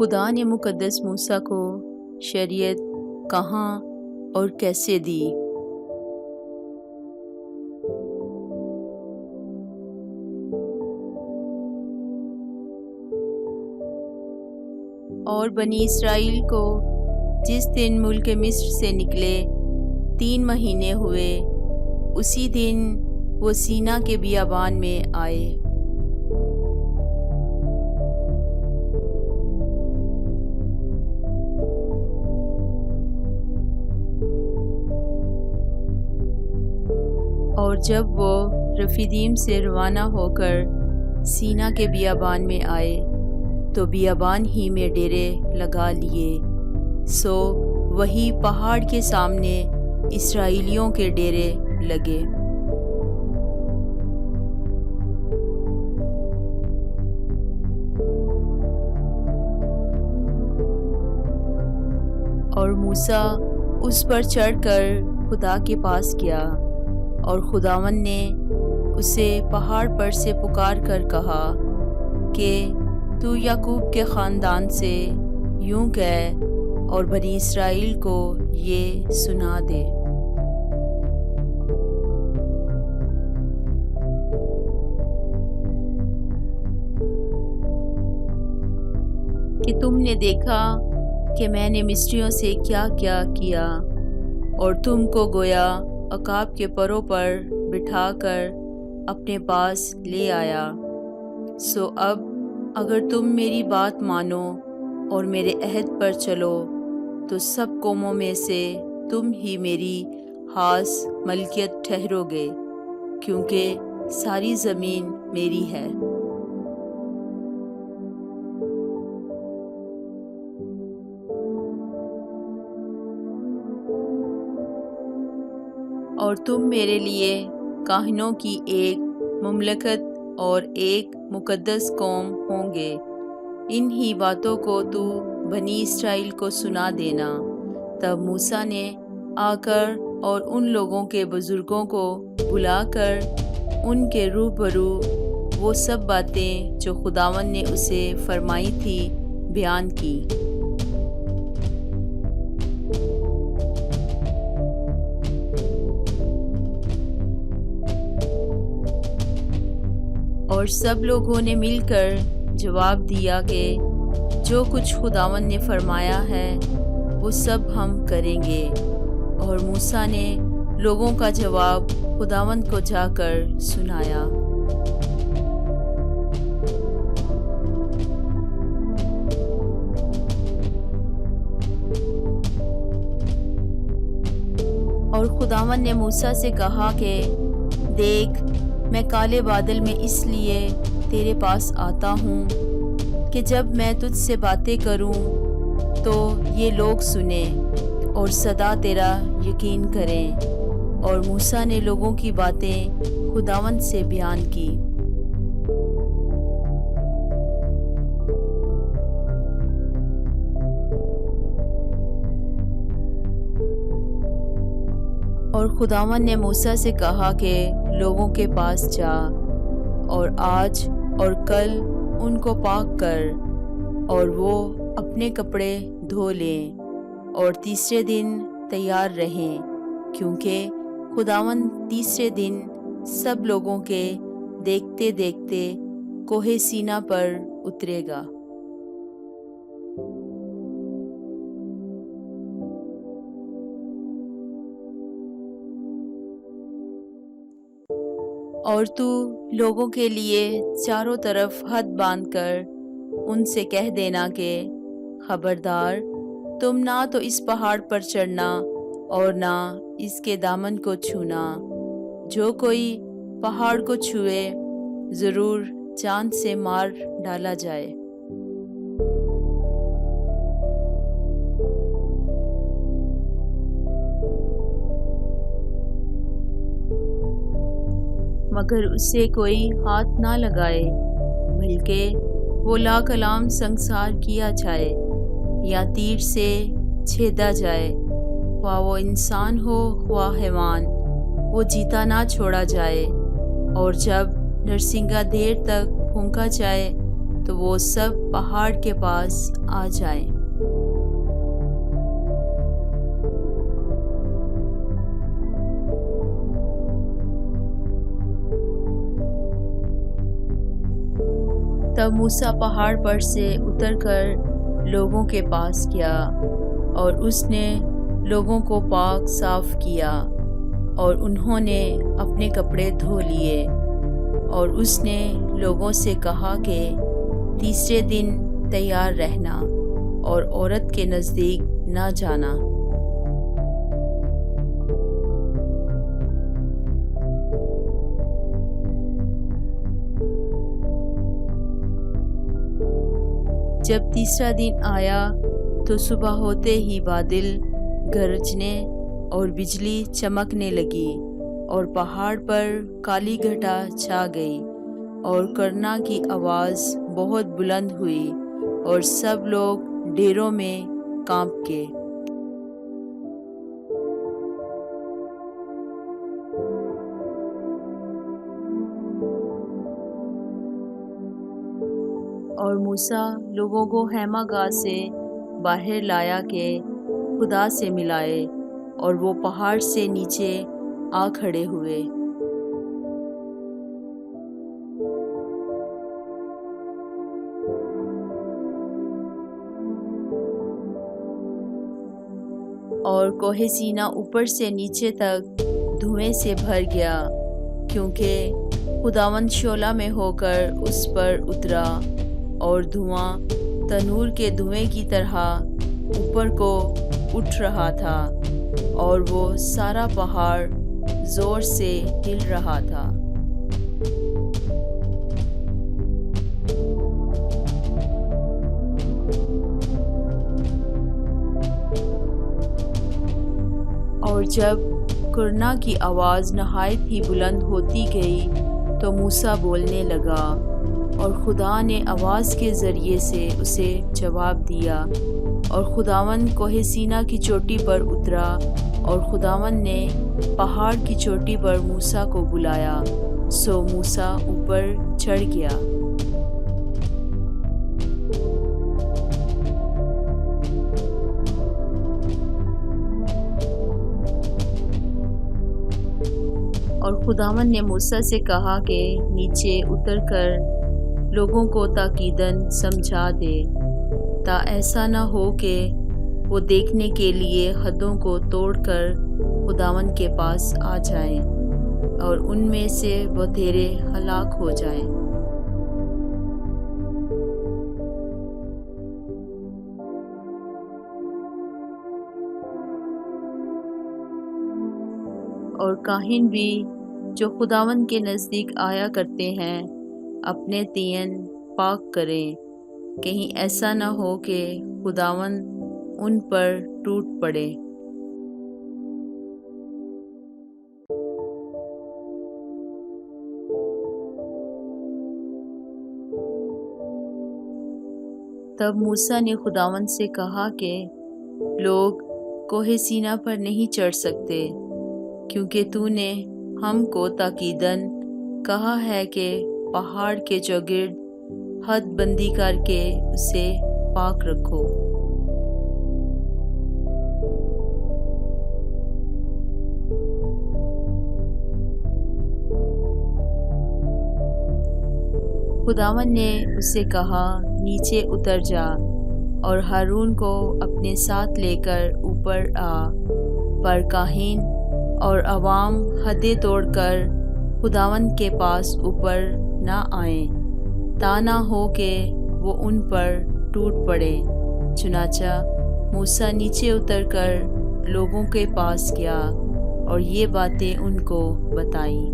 خدا نے مقدس موسیٰ کو شریعت کہاں اور کیسے دی؟ اور بنی اسرائیل کو جس دن ملک مصر سے نکلے 3 مہینے ہوئے، اسی دن وہ سینا کے بیابان میں آئے۔ اور جب وہ رفیدیم سے روانہ ہو کر سینا کے بیابان میں آئے تو بیابان ہی میں ڈیرے لگا لیے، سو وہی پہاڑ کے سامنے اسرائیلیوں کے ڈیرے لگے۔ اور موسیٰ اس پر چڑھ کر خدا کے پاس گیا، اور خداوند نے اسے پہاڑ پر سے پکار کر کہا کہ تو یعقوب کے خاندان سے یوں کہہ اور بنی اسرائیل کو یہ سنا دے کہ تم نے دیکھا کہ میں نے مصریوں سے کیا کیا کیا، اور تم کو گویا عقاب کے پروں پر بٹھا کر اپنے پاس لے آیا۔ سو اب اگر تم میری بات مانو اور میرے عہد پر چلو تو سب قوموں میں سے تم ہی میری خاص ملکیت ٹھہرو گے، کیونکہ ساری زمین میری ہے۔ اور تم میرے لیے کاہنوں کی ایک مملکت اور ایک مقدس قوم ہوں گے۔ ان ہی باتوں کو تو بنی اسرائیل کو سنا دینا۔ تب موسیٰ نے آ کر اور ان لوگوں کے بزرگوں کو بلا کر ان کے روبرو وہ سب باتیں جو خداوند نے اسے فرمائی تھی بیان کی۔ اور سب لوگوں نے مل کر جواب دیا کہ جو کچھ خداوند نے فرمایا ہے وہ سب ہم کریں گے۔ اور موسیٰ نے لوگوں کا جواب خداوند کو جا کر سنایا۔ اور خداوند نے موسیٰ سے کہا کہ دیکھ، میں کالے بادل میں اس لیے تیرے پاس آتا ہوں کہ جب میں تجھ سے باتیں کروں تو یہ لوگ سنیں اور صدا تیرا یقین کریں۔ اور موسیٰ نے لوگوں کی باتیں خداوند سے بیان کی۔ اور خداوند نے موسیٰ سے کہا کہ لوگوں کے پاس جا اور آج اور کل ان کو پاک کر، اور وہ اپنے کپڑے دھو لیں اور تیسرے دن تیار رہیں، کیونکہ خداوند تیسرے دن سب لوگوں کے دیکھتے دیکھتے کوہ سینا پر اترے گا۔ اور تو لوگوں کے لیے چاروں طرف حد باندھ کر ان سے کہہ دینا کہ خبردار، تم نہ تو اس پہاڑ پر چڑھنا اور نہ اس کے دامن کو چھونا۔ جو کوئی پہاڑ کو چھوئے ضرور جان سے مار ڈالا جائے۔ مگر اسے کوئی ہاتھ نہ لگائے، بلکہ وہ لاکلام سنگسار کیا جائے یا تیر سے چھیدا جائے، خواہ وہ انسان ہو خواہ حیوان، وہ جیتا نہ چھوڑا جائے۔ اور جب نرسنگا دیر تک پھونکا جائے تو وہ سب پہاڑ کے پاس آ جائیں۔ تب موسیٰ پہاڑ پر سے اتر کر لوگوں کے پاس گیا، اور اس نے لوگوں کو پاک صاف کیا، اور انہوں نے اپنے کپڑے دھو لیے۔ اور اس نے لوگوں سے کہا کہ تیسرے دن تیار رہنا اور عورت کے نزدیک نہ جانا۔ جب تیسرا دن آیا تو صبح ہوتے ہی بادل گرجنے اور بجلی چمکنے لگی، اور پہاڑ پر کالی گھٹا چھا گئی، اور کرنا کی آواز بہت بلند ہوئی، اور سب لوگ ڈیروں میں کانپ گئے۔ اور موسیٰ لوگوں کو خیمہ گاہ سے باہر لایا کہ خدا سے ملائے، اور وہ پہاڑ سے نیچے آ کھڑے ہوئے۔ اور کوہ سینا اوپر سے نیچے تک دھوئیں سے بھر گیا، کیونکہ خداوند شعلہ میں ہو کر اس پر اترا، اور دھواں تنور کے دھوئیں کی طرح اوپر کو اٹھ رہا تھا، اور وہ سارا پہاڑ زور سے ہل رہا تھا۔ اور جب کرنا کی آواز نہایت ہی بلند ہوتی گئی تو موسیٰ بولنے لگا، اور خدا نے آواز کے ذریعے سے اسے جواب دیا، اور خداوند کوہ سینا کی چوٹی پر اترا، اور خداوند نے پہاڑ کی چوٹی پر موسیٰ کو بلایا، سو موسیٰ اوپر چڑھ گیا۔ اور خداوند نے موسیٰ سے کہا کہ نیچے اتر کر لوگوں کو تاکیداً سمجھا دے، تا ایسا نہ ہو کہ وہ دیکھنے کے لیے حدوں کو توڑ کر خداوند کے پاس آ جائیں، اور ان میں سے بتھیرے ہلاک ہو جائیں۔ اور کاہن بھی جو خداوند کے نزدیک آیا کرتے ہیں اپنے تین پاک کریں، کہیں ایسا نہ ہو کہ خداوند ان پر ٹوٹ پڑے۔ تب موسیٰ نے خداوند سے کہا کہ لوگ کوہ سینا پر نہیں چڑھ سکتے، کیونکہ تو نے ہم کو تاکیداً کہا ہے کہ پہاڑ کے چوگرد حد بندی کر کے اسے پاک رکھو۔ خداوند نے اسے کہا، نیچے اتر جا اور ہارون کو اپنے ساتھ لے کر اوپر آ، پر کاہن اور عوام حدیں توڑ کر خداوند کے پاس اوپر نہ آئیں، تا نہ ہو کہ وہ ان پر ٹوٹ پڑے۔ چنانچہ موسیٰ نیچے اتر کر لوگوں کے پاس گیا اور یہ باتیں ان کو بتائیں۔